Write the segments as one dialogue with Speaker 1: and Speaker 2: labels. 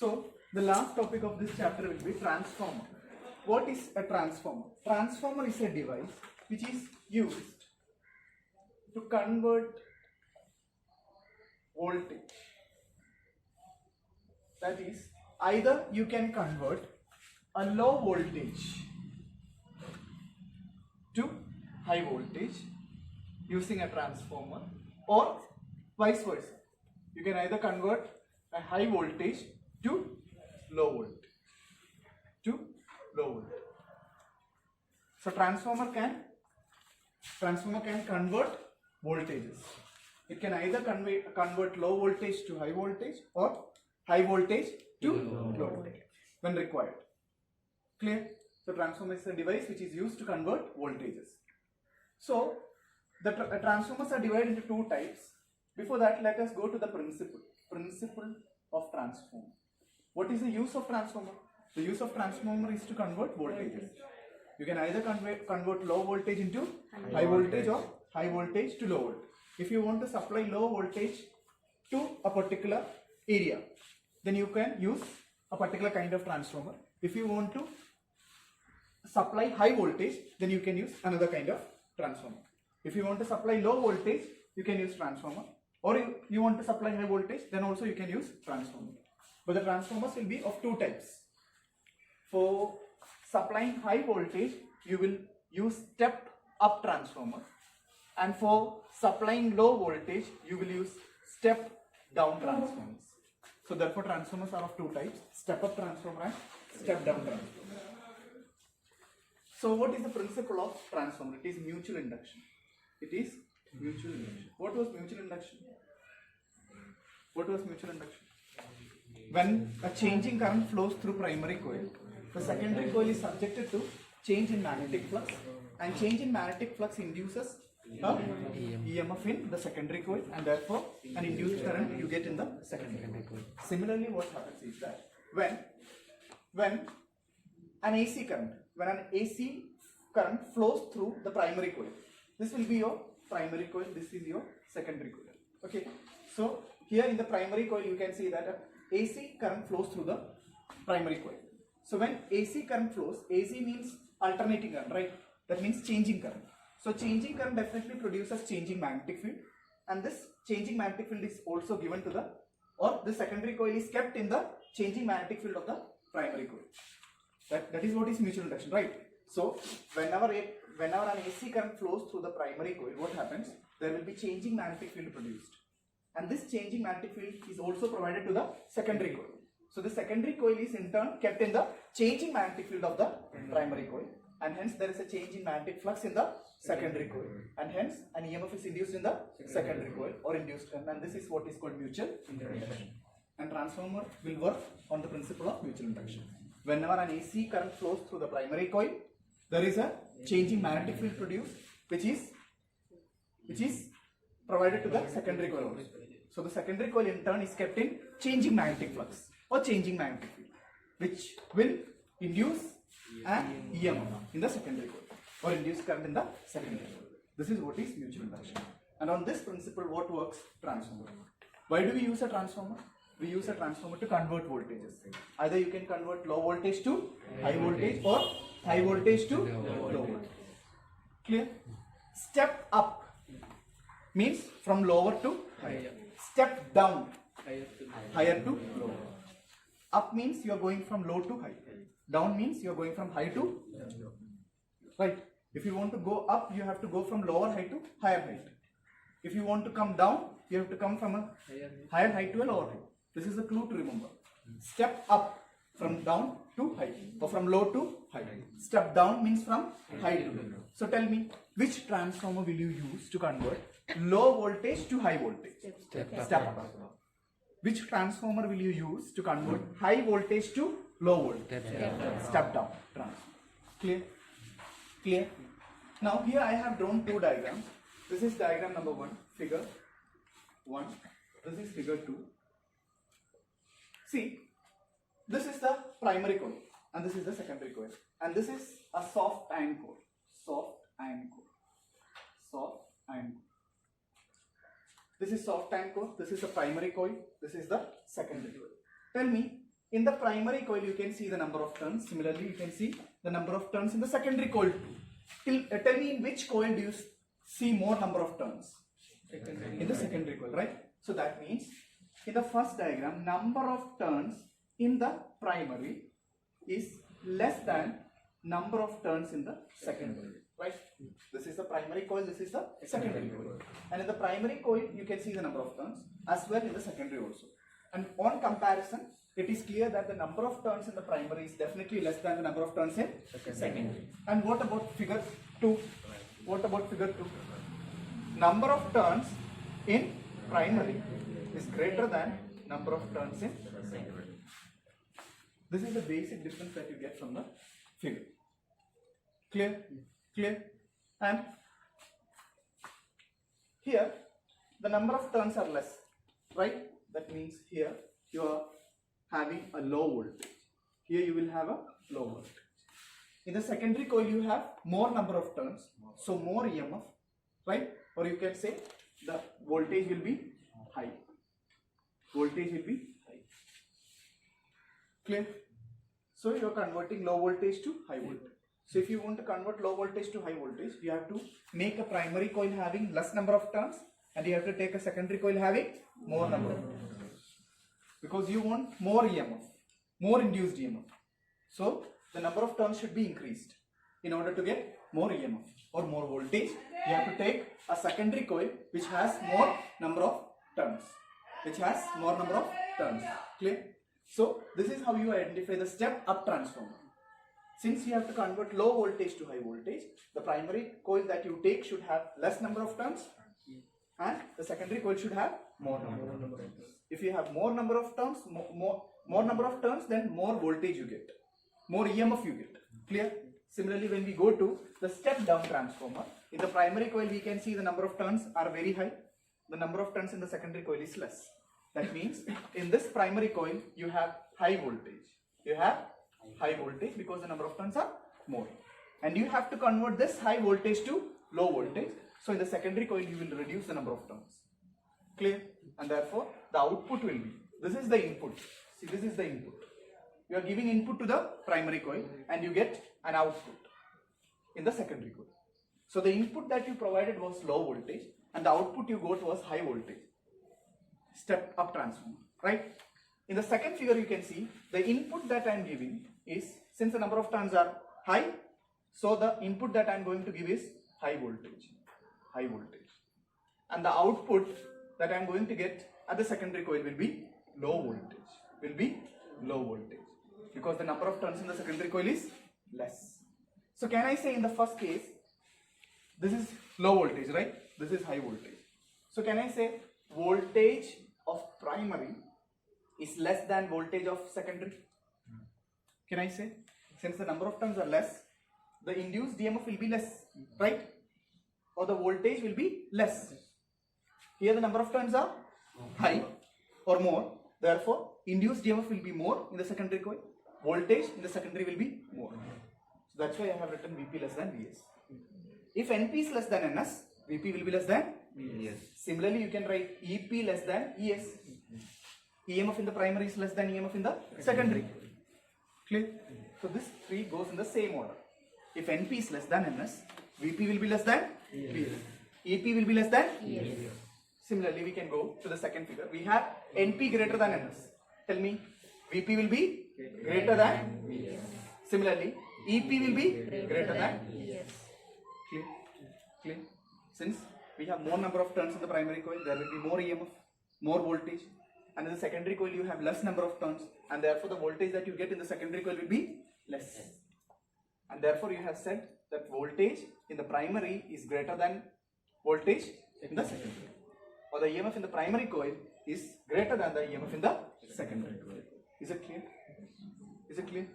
Speaker 1: So the last topic of this chapter will be transformer. What is a transformer? Transformer is a device which is used to convert voltage. That is, either you can convert a low voltage to high voltage using a transformer, or vice versa. You can either convert a high voltage to low voltage. So transformer can convert voltages. It can either convert low voltage to high voltage or high voltage to low voltage when required. Clear? So transformer is a device which is used to convert voltages. So the transformers are divided into two types. Before that, let us go to the principle of transformer. What is the use of transformer? The use of transformer is to convert voltages. You can either convert low voltage into high voltage or high voltage to low voltage. If you want to supply low voltage to a particular area, then you can use a particular kind of transformer. If you want to supply high voltage, then you can use another kind of transformer. If you want to supply low voltage, you can use transformer. Or if you want to supply high voltage, then also you can use transformer. But the transformers will be of two types. For supplying high voltage, you will use step up transformer, and for supplying low voltage, you will use step down transformers. So therefore transformers are of two types: step up transformer and step down transformer. So what is the principle of transformer? It is mutual induction. It is mutual induction. What was mutual induction? What was mutual induction? When a changing current flows through primary coil, the secondary coil is subjected to change in magnetic flux, and change in magnetic flux induces a EMF in the secondary coil, and therefore an induced current you get in the secondary coil. Similarly, what happens is that when an AC current flows through the primary coil, this will be your primary coil, this is your secondary coil. Okay, so here in the primary coil you can see that AC current flows through the primary coil. So when AC current flows, AC means alternating current, right? That means changing current. So changing current definitely produces changing magnetic field, and this changing magnetic field is also given to the secondary coil is kept in the changing magnetic field of the primary coil. That is what is mutual induction, right? So whenever an AC current flows through the primary coil, what happens? There will be changing magnetic field produced, and this changing magnetic field is also provided to the secondary coil. So the secondary coil is in turn kept in the changing magnetic field of the primary coil, and hence there is a change in magnetic flux in the secondary coil, and hence an EMF is induced in the secondary coil or induced, and this is what is called mutual induction. And transformer will work on the principle of mutual induction. Whenever an AC current flows through the primary coil, there is a changing magnetic field produced, which is provided to the secondary coil also. So the secondary coil in turn is kept in changing magnetic flux or changing magnetic field, which will induce an EMF in the secondary coil or induce current in the secondary coil. This is what is mutual induction. And on this principle, what works? Transformer. Why do we use a transformer? We use a transformer to convert voltages. Either you can convert low voltage to high voltage or high voltage to low voltage. Clear? Step up means from lower to higher. Step down, higher to lower. Up means you are going from low to high. Down means you are going from high to low. Right? If you want to go up, you have to go from lower height to higher height. If you want to come down, you have to come from a higher height to a lower height. This is a clue to remember. Step up from down to high, or from low to high. Step down means from high to low. So tell me, which transformer will you use to convert low voltage to high voltage? Step up. Which transformer will you use to convert high voltage to low voltage? Step down transformer. Clear? Clear? Now here I have drawn two diagrams. This is diagram number 1, figure 1. This is figure 2. See, this is the primary coil and this is the secondary coil, and this is a soft iron core. Soft iron core. Soft iron core. This is soft iron core. This is the primary coil. This is the secondary coil. Tell me, in the primary coil you can see the number of turns. Similarly, you can see the number of turns in the secondary coil too. Tell me in which coil do you see more number of turns? In the secondary coil, right? So that means in the first diagram, number of turns in the primary is less than number of turns in the secondary, right? This is the primary coil, this is the secondary coil. And in the primary coil, you can see the number of turns as well in the secondary also. And on comparison, it is clear that the number of turns in the primary is definitely less than the number of turns in secondary. And what about figure 2? What about figure 2? Number of turns in primary is greater than number of turns in secondary. This is the basic difference that you get from the figure. Clear? Clear? And here the number of turns are less, right? That means here you are having a low voltage. Here you will have a low voltage. In the secondary coil you have more number of turns, so more EMF, right? Or you can say the voltage will be high. Voltage will be high. Clear? So you are converting low voltage to high voltage. So if you want to convert low voltage to high voltage, you have to make a primary coil having less number of turns, and you have to take a secondary coil having more number of turns. Because you want more EMF, more induced EMF. So the number of turns should be increased. In order to get more EMF or more voltage, you have to take a secondary coil which has more number of turns. Clear? So this is how you identify the step-up transformer. Since you have to convert low voltage to high voltage, the primary coil that you take should have less number of turns, and the secondary coil should have more number of turns. If you have more number of turns, more number of turns, then more voltage you get, more EMF you get. Clear? Similarly, when we go to the step-down transformer, in the primary coil we can see the number of turns are very high. The number of turns in the secondary coil is less. That means in this primary coil you have high voltage. You have high voltage because the number of turns are more. And you have to convert this high voltage to low voltage. So in the secondary coil you will reduce the number of turns. Clear? And therefore the output will be, this is the input. See, this is the input. You are giving input to the primary coil and you get an output in the secondary coil. So the input that you provided was low voltage and the output you got was high voltage. Step up transformer, right? In the second figure you can see the input that I am giving is, since the number of turns are high, so the input that I am going to give is high voltage. And the output that I am going to get at the secondary coil will be low voltage. Because the number of turns in the secondary coil is less. So can I say in the first case, this is low voltage, right? This is high voltage. So can I say voltage of primary is less than voltage of secondary? Can I say? Since the number of turns are less, the induced EMF will be less, right? Or the voltage will be less. Here the number of turns are high or more. Therefore, induced EMF will be more in the secondary coil. Voltage in the secondary will be more. So that's why I have written Vp less than Vs. If Np is less than Ns, Vp will be less than Vs. Similarly, you can write Ep less than Es. EMF in the primary is less than EMF in the secondary. Clear? So this three goes in the same order. If Np is less than Ns, Vp will be less than Vs. Ep will be less than Es. Similarly, we can go to the second figure. We have Np greater than Ns. Tell me, Vp will be greater than Vs. Similarly, Ep will be greater than Es. Clear? Clear? Since we have more number of turns in the primary coil, there will be more EMF, more voltage. And in the secondary coil, you have less number of turns. And therefore, the voltage that you get in the secondary coil will be less. And therefore, you have said that voltage in the primary is greater than voltage in the secondary. Or the EMF in the primary coil is greater than the EMF in the secondary coil. Is it clear? Is it clear?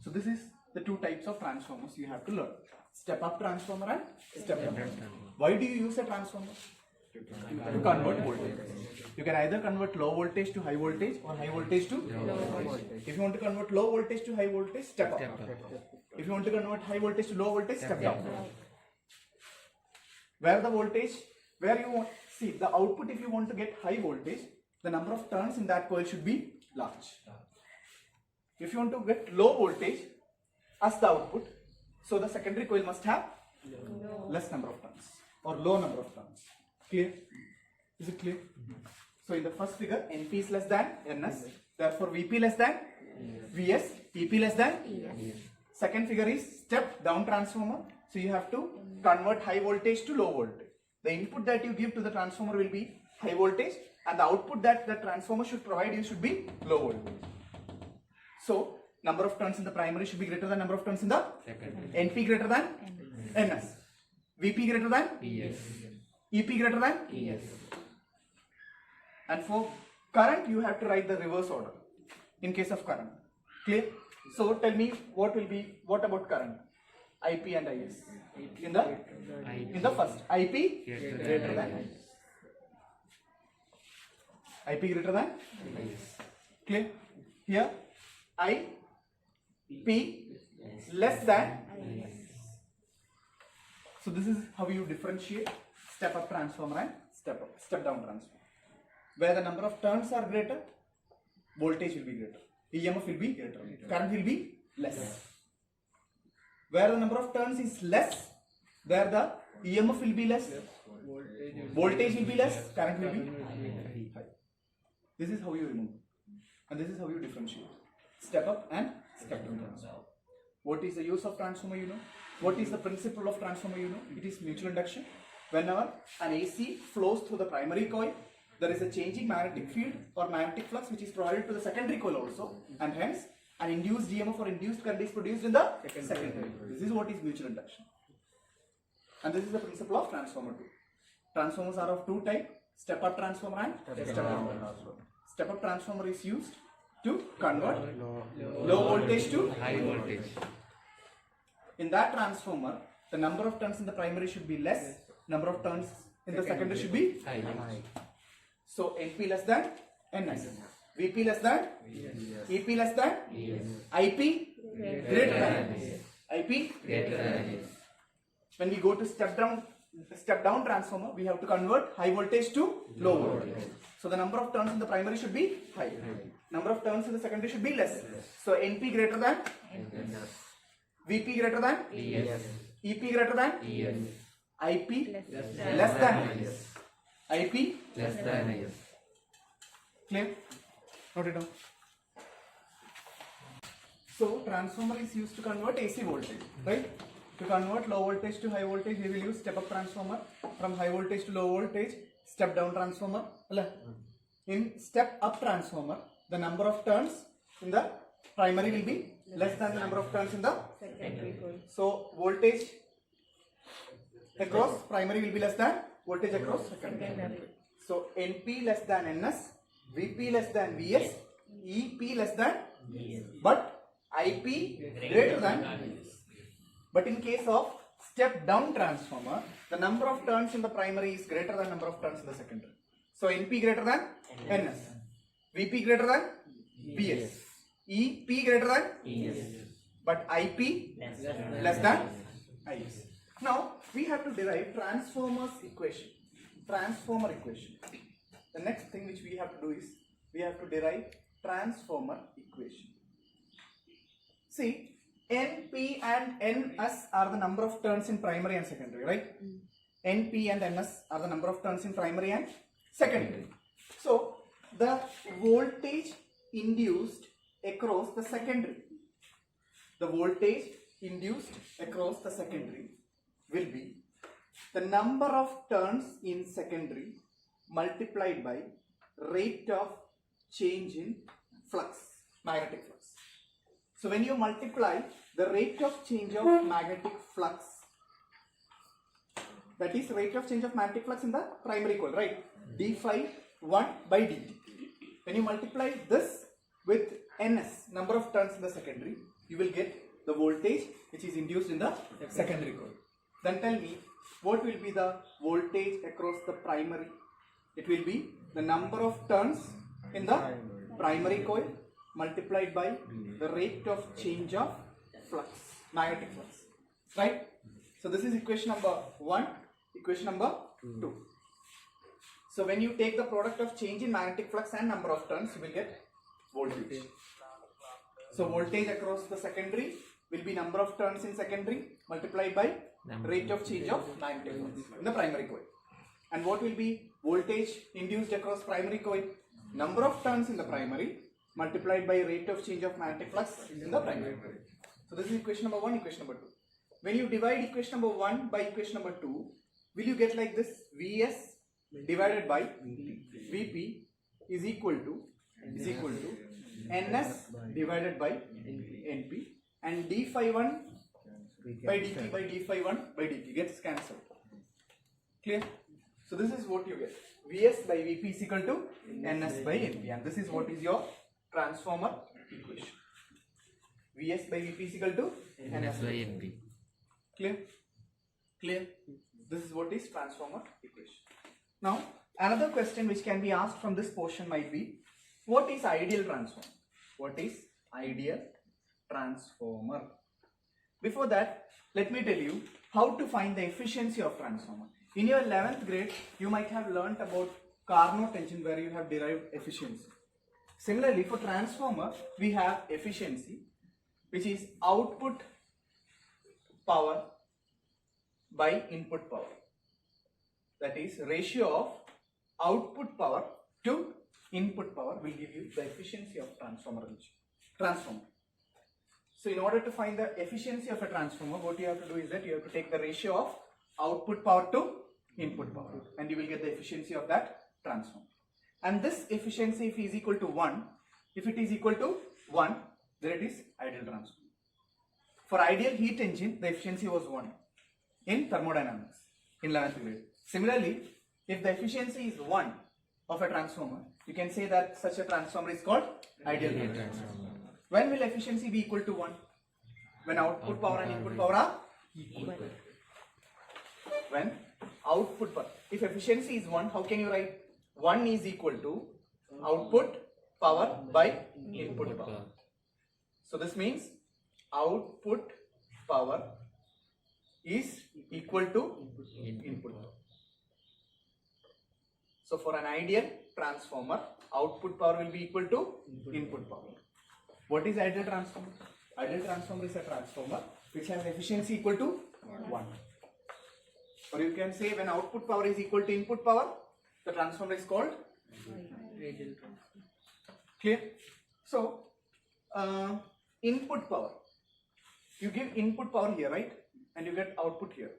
Speaker 1: So this is the two types of transformers you have to learn. Step-up transformer and step-down transformer. Why do you use a transformer? To convert voltage. You can either convert low voltage to high voltage or high voltage to low voltage. If you want to convert low voltage to high voltage, step up. If you want to convert high voltage to low voltage, step down. Where the voltage, where you want, see the output, if you want to get high voltage, the number of turns in that coil should be large. if you want to get low voltage as the output, so the secondary coil must have less number of turns or low number of turns. Clear? Is it clear? So in the first figure, NP is less than NS, therefore VP less than VS, EP less than ES. Second figure is step down transformer, so you have to convert high voltage to low voltage. The input that you give to the transformer will be high voltage, and the output that the transformer should provide you should be low voltage. So number of turns in the primary should be greater than number of turns in the secondary. NP greater than NS, VP greater than ES, EP greater than ES. And for current, you have to write the reverse order in case of current. Clear? So tell me what about current? IP and IS. In the first, IP greater than IS. IP greater than IS. Clear? Here, IP less than IS. So this is how you differentiate step up transformer and step down transformer. Where the number of turns are greater, voltage will be greater, EMF will be greater, current will be less. Where the number of turns is less, there the EMF will be less, voltage will be less, current will be high. This is how you remove, and this is how you differentiate step up and step down transformer. What is the use of transformer, you know? What is the principle of transformer, you know? It is mutual induction. Whenever an AC flows through the primary coil, there is a changing magnetic field or magnetic flux which is provided to the secondary coil also, and hence an induced EMF or induced current is produced in the secondary. This is what is mutual induction, and this is the principle of transformer too. Transformers are of two types: step up transformer and step down transformer. Step up transformer is used to convert low voltage to high voltage. In that transformer, the number of turns in the primary should be less, number of turns in the secondary should be high. So NP less than NS, VP less than EP less than IP greater than IP greater than. When we go to step down transformer, we have to convert high voltage to low voltage. So the number of turns in the primary should be high, number of turns in the secondary should be less. So NP greater than VP greater than EP greater than IP less than IP less than IS. Clear? Note it down. So transformer is used to convert AC voltage, right? To convert low voltage to high voltage, we will use step up transformer. From high voltage to low voltage, step down transformer. In step up transformer, the number of turns in the primary will be less than the number of turns in the secondary. So voltage across primary will be less than voltage across secondary. So NP less than NS, VP less than VS, EP less than VS, but IP greater than VS. But in case of step down transformer, the number of turns in the primary is greater than number of turns in the secondary. So NP greater than NS, VP greater than VS, EP greater than ES, but IP less than IS. Now we have to derive transformer equation. The next thing which we have to do is we have to derive transformer equation. See, NP and NS are the number of turns in primary and secondary, right? NP and NS are the number of turns in primary and secondary. So the voltage induced across the secondary, will be the number of turns in secondary multiplied by rate of change in flux, magnetic flux. So when you multiply the rate of change of magnetic flux, that is rate of change of magnetic flux in the primary coil, right? d phi 1 by dt. When you multiply this with NS, number of turns in the secondary, you will get the voltage which is induced in the secondary coil. Then tell me, what will be the voltage across the primary? It will be the number of turns in the primary coil multiplied by the rate of change of flux, magnetic flux, right? So this is equation number 1, equation number 2. So when you take the product of change in magnetic flux and number of turns, you will get voltage. So voltage across the secondary will be number of turns in secondary multiplied by rate of change of magnetic flux in the primary coil. And what will be voltage induced across primary coil? Number of turns in the primary multiplied by rate of change of magnetic flux in the primary coil. So this is equation number 1, equation number 2. When you divide equation number 1 by equation number 2, will you get like this? Vs divided by Vp is equal to Ns divided by Np, and d phi 1 by dt by d phi 1 by dt gets cancelled. Clear? So this is what you get. Vs by Vp is equal to Ns by Np, and this is what is your transformer equation. Vs by Vp is equal to Ns by Np. Clear? Clear? This is what is transformer equation. Now, another question which can be asked from this portion might be, what is ideal transformer? What is ideal transformer? Before that, let me tell you how to find the efficiency of transformer. In your 11th grade, you might have learnt about Carnot engine where you have derived efficiency. Similarly, for transformer, we have efficiency, which is output power by input power. That is, ratio of output power to input power will give you the efficiency of transformer. So in order to find the efficiency of a transformer, what you have to do is that you have to take the ratio of output power to input power, and you will get the efficiency of that transformer. And this efficiency, if is equal to 1, if it is equal to 1, then it is ideal transformer. For ideal heat engine, the efficiency was 1 in thermodynamics in 11th grade. Similarly, if the efficiency is 1 of a transformer, you can say that such a transformer is called ideal transformer. When will efficiency be equal to 1? When output power and input power are equal. When output power, if efficiency is 1, how can you write 1 is equal to output power by input power? So this means output power is equal to input power. So for an ideal transformer, output power will be equal to input power. What is ideal transformer? Ideal transformer is a transformer which has efficiency equal to 1. Or you can say when output power is equal to input power, the transformer is called ideal transformer. Clear? So, input power. You give input power here, right? And you get output here.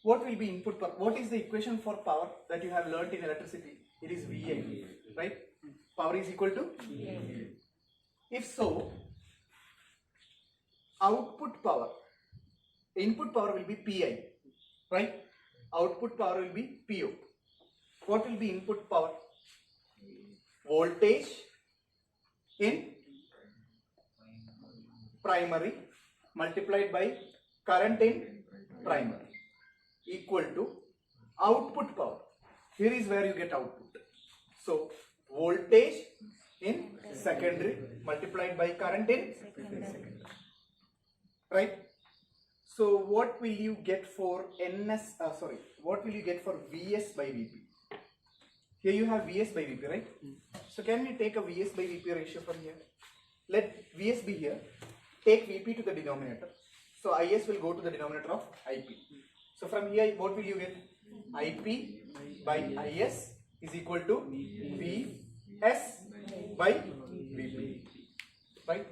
Speaker 1: What will be input power? What is the equation for power that you have learnt in electricity? It is VA, right? Power is equal to VA. If so, output power, input power will be PI, right? Output power will be PO. What will be input power? Voltage in primary multiplied by current in primary equal to output power. Here is where you get output. So, voltage in secondary multiplied by current in secondary. Right? So, what will you get for what will you get for Vs by Vp? Here you have Vs by Vp, right? So, can we take a Vs by Vp ratio from here? Let Vs be here. Take Vp to the denominator. So, Is will go to the denominator of Ip. So, from here, what will you get? Ip by Is is equal to Vs by Vp. Right?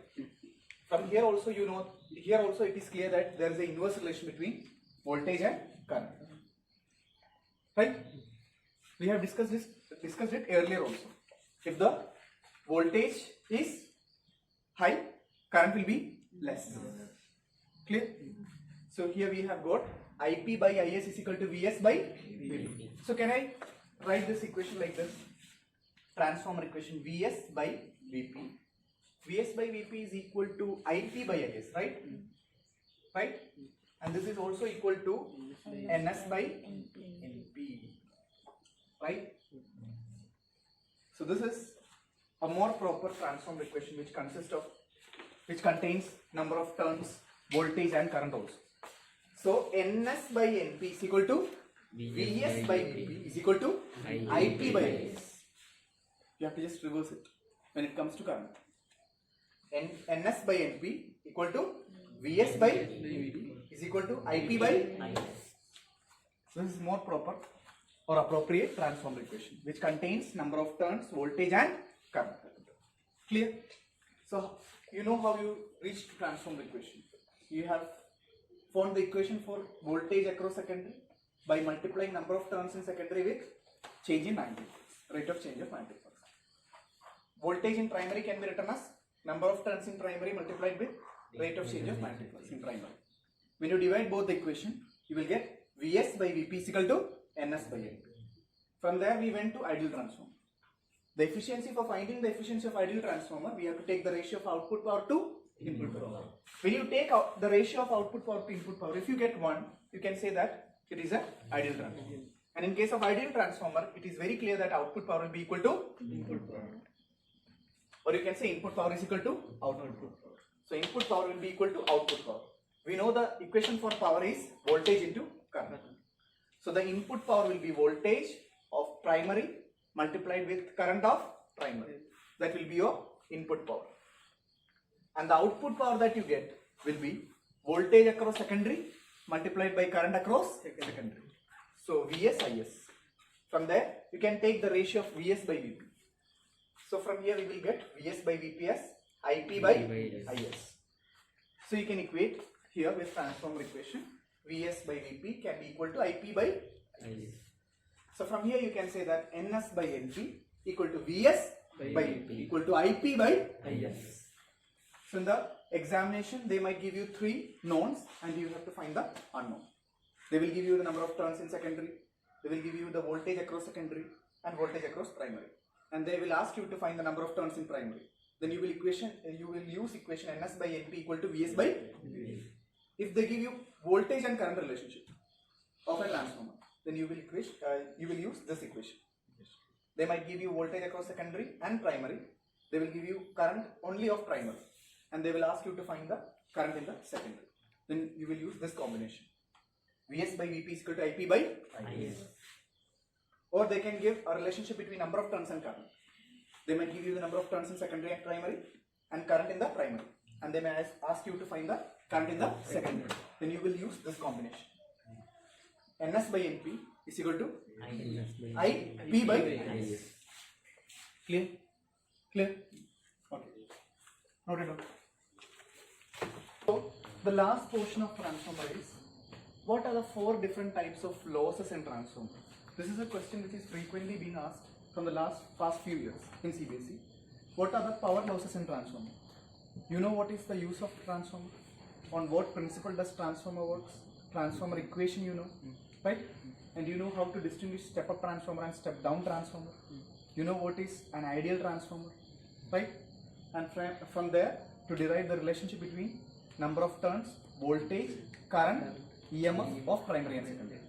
Speaker 1: From here also, you know, here also it is clear that there is an inverse relation between voltage and current. Right? We have discussed it earlier also. If the voltage is high, current will be less. Clear? So here we have got Ip by Is is equal to Vs by Vp. So can I write this equation like this? Transformer equation Vs by Vp. Vs by Vp is equal to Ip by Is, right? Right? And this is also equal to Ns by Np. Right? So this is a more proper transformer equation which contains number of turns, voltage and current also. So Ns by Np is equal to Vs by Vp is equal to Ip by Is. You have to just reverse it when it comes to current. Ns by Np equal to Vs by Vp is equal to Ip by Is. So this is more proper or appropriate transformer equation which contains number of turns, voltage and current. Clear? So you know how you reached transformer equation. You have found the equation for voltage across secondary by multiplying number of turns in secondary with change in magnitude, rate of change of magnitude. Voltage in primary can be written as number of turns in primary multiplied with rate of change of magnitude in primary. When you divide both the equation, you will get Vs by Vp is equal to Ns by Np. From there we went to ideal transformer. The efficiency for finding the efficiency of ideal transformer, we have to take the ratio of output power to input power. When you take out the ratio of output power to input power, if you get 1, you can say that it is an ideal transformer. And in case of ideal transformer, it is very clear that output power will be equal to input power. Or you can say input power is equal to output power. So input power will be equal to output power. We know the equation for power is voltage into current. So the input power will be voltage of primary multiplied with current of primary. That will be your input power. And the output power that you get will be voltage across secondary multiplied by current across secondary. So Vs Is. From there you can take the ratio of Vs by Vp. So from here we will get Vs by Vp as Ip by Is. So you can equate here with transformer equation. Vs by Vp can be equal to Ip by Is. So from here you can say that Ns by Np equal to Vs by Vp equal to Ip by Is. So in the examination they might give you 3 knowns and you have to find the unknown. They will give you the number of turns in secondary, they will give you the voltage across secondary and voltage across primary, and they will ask you to find the number of turns in primary. Then you will use equation Ns by Np equal to Vs by Vp. If they give you voltage and current relationship of a transformer, then you will use this equation. They might give you voltage across secondary and primary. They will give you current only of primary, and they will ask you to find the current in the secondary. Then you will use this combination. Vs by Vp is equal to Ip by Is. Or they can give a relationship between number of turns and current. They might give you the number of turns in secondary and primary and current in the primary, and they may ask you to find the current in the secondary. Then you will use this combination. Ns by Np is equal to Ip by Is. Clear? Clear? Okay. Noted down. So the last portion of transformer is, what are the 4 different types of losses in transformer? This is a question which is frequently being asked from the past few years in CBSE. What are the power losses in transformer? You know what is the use of transformer? On what principle does transformer works? Transformer equation you know, right? And you know how to distinguish step up transformer and step down transformer. You know what is an ideal transformer, right? And from there to derive the relationship between number of turns, voltage, current, EMF of primary and secondary.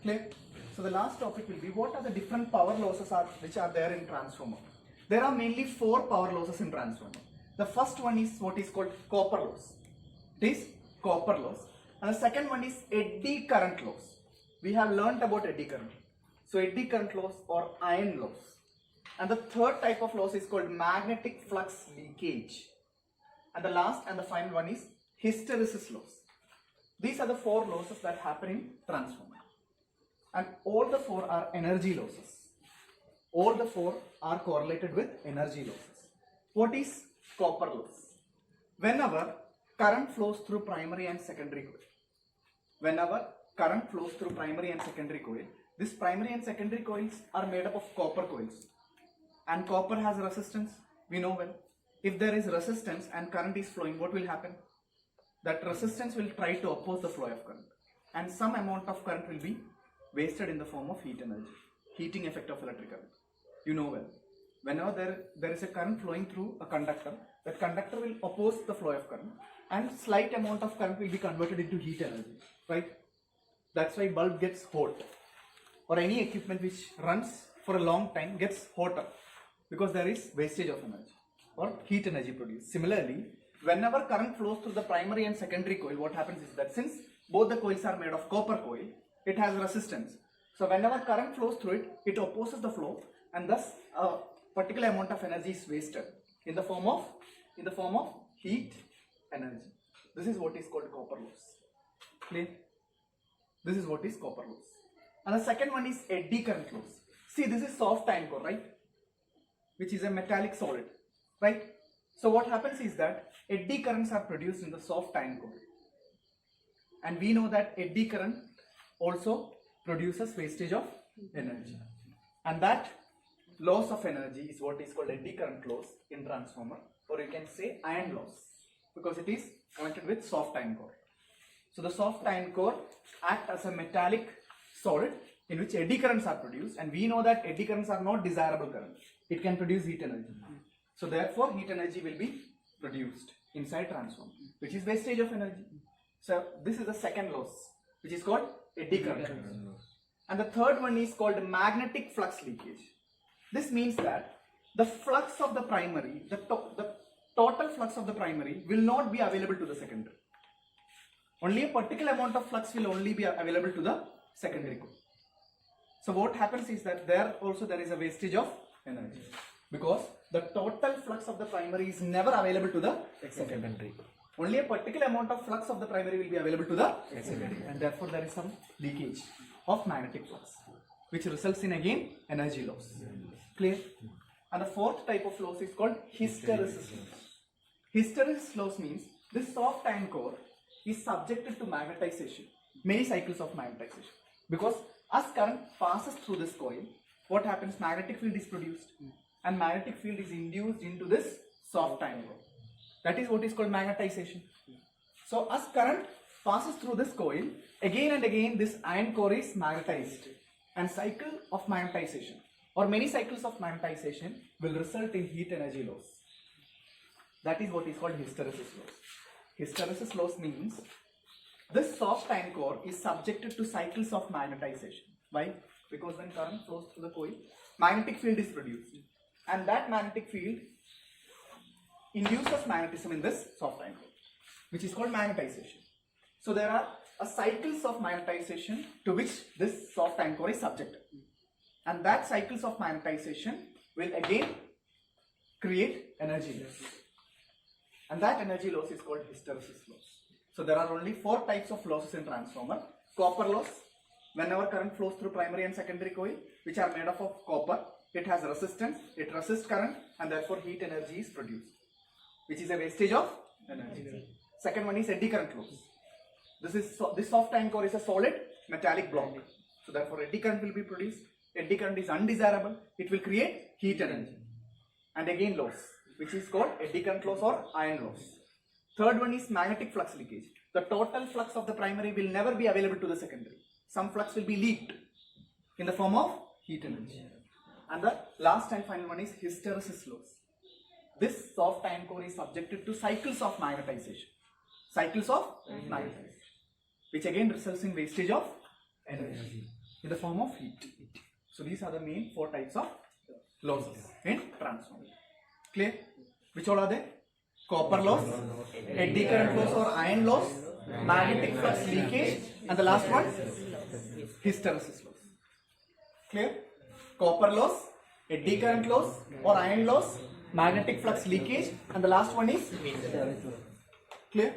Speaker 1: Clear? So the last topic will be, what are the different power losses which are there in transformer? There are mainly 4 power losses in transformer. The first one is what is called copper loss. It is copper loss. And the second one is eddy current loss. We have learnt about eddy current. So eddy current loss or iron loss. And the third type of loss is called magnetic flux leakage. And the last and the final one is hysteresis loss. These are the 4 losses that happen in transformer. And all the 4 are energy losses. All the 4 are correlated with energy losses. What is copper loss? Whenever current flows through primary and secondary coil. Whenever current flows through primary and secondary coil, this primary and secondary coils are made up of copper coils. And copper has resistance, we know well. If there is resistance and current is flowing, what will happen? That resistance will try to oppose the flow of current, and some amount of current will be wasted in the form of heat energy, heating effect of electric current. You know well, whenever there is a current flowing through a conductor, that conductor will oppose the flow of current, and slight amount of current will be converted into heat energy, right? That's why bulb gets hot, or any equipment which runs for a long time gets hotter, because there is wastage of energy or heat energy produced. Similarly, whenever current flows through the primary and secondary coil, what happens is that since both the coils are made of copper coil, it has resistance. So whenever current flows through it, it opposes the flow, and thus a particular amount of energy is wasted in the form of in the form of heat energy. This is what is called copper loss. Clear? This is what is copper loss. And the second one is eddy current loss. See, this is soft iron core, right? Which is a metallic solid, right? So what happens is that eddy currents are produced in the soft iron core. And we know that eddy current also produces wastage of energy. And that loss of energy is what is called eddy current loss in transformer, or you can say iron loss, because it is connected with soft iron core. So the soft iron core acts as a metallic solid in which eddy currents are produced, and we know that eddy currents are not desirable current. It can produce heat energy. So therefore heat energy will be produced inside transformer, which is wastage of energy. So this is the second loss, which is called eddy current. And the third one is called magnetic flux leakage. This means that the flux of the primary, the total flux of the primary will not be available to the secondary. Only a particular amount of flux will only be available to the secondary coil. So what happens is that there is a wastage of energy, because the total flux of the primary is never available to the secondary. Only a particular amount of flux of the primary will be available to the secondary, and therefore there is some leakage of magnetic flux, which results in again energy loss. Clear? And the fourth type of loss is called hysteresis loss. Hysteresis loss means this soft iron core is subjected to magnetization, many cycles of magnetization, because as current passes through this coil, what happens? Magnetic field is produced, and magnetic field is induced into this soft iron core. That is what is called magnetization. So as current passes through this coil, again and again this iron core is magnetized, and cycle of magnetization or many cycles of magnetization will result in heat energy loss. That is what is called hysteresis loss. Hysteresis loss means this soft iron core is subjected to cycles of magnetization. Why? Because when current flows through the coil, magnetic field is produced, and that magnetic field induces magnetism in this soft iron core, which is called magnetization. So there are cycles of magnetization to which this soft iron core is subjected, and that cycles of magnetization will again create energy loss, and that energy loss is called hysteresis loss. So there are only 4 types of losses in transformer. Copper loss, whenever current flows through primary and secondary coil, which are made up of copper. It has resistance, it resists current, and therefore heat energy is produced, which is a wastage of energy. Second one is eddy current loss. This soft iron core is a solid metallic block, so therefore eddy current will be produced. Eddy current is undesirable, it will create heat energy, and again loss, which is called eddy current loss or iron loss. Third one is magnetic flux leakage. The total flux of the primary will never be available to the secondary. Some flux will be leaked in the form of heat energy. And the last and final one is hysteresis loss. This soft iron core is subjected to cycles of magnetization. Cycles of magnetization, which again results in wastage of energy in the form of heat. So these are the main 4 types of losses in transformer. Clear? Which all are they? Copper loss, eddy current loss or iron loss, magnetic flux leakage, and the last one, hysteresis loss. Clear? Copper loss, eddy current loss or iron loss, magnetic flux leakage, and the last one is clear?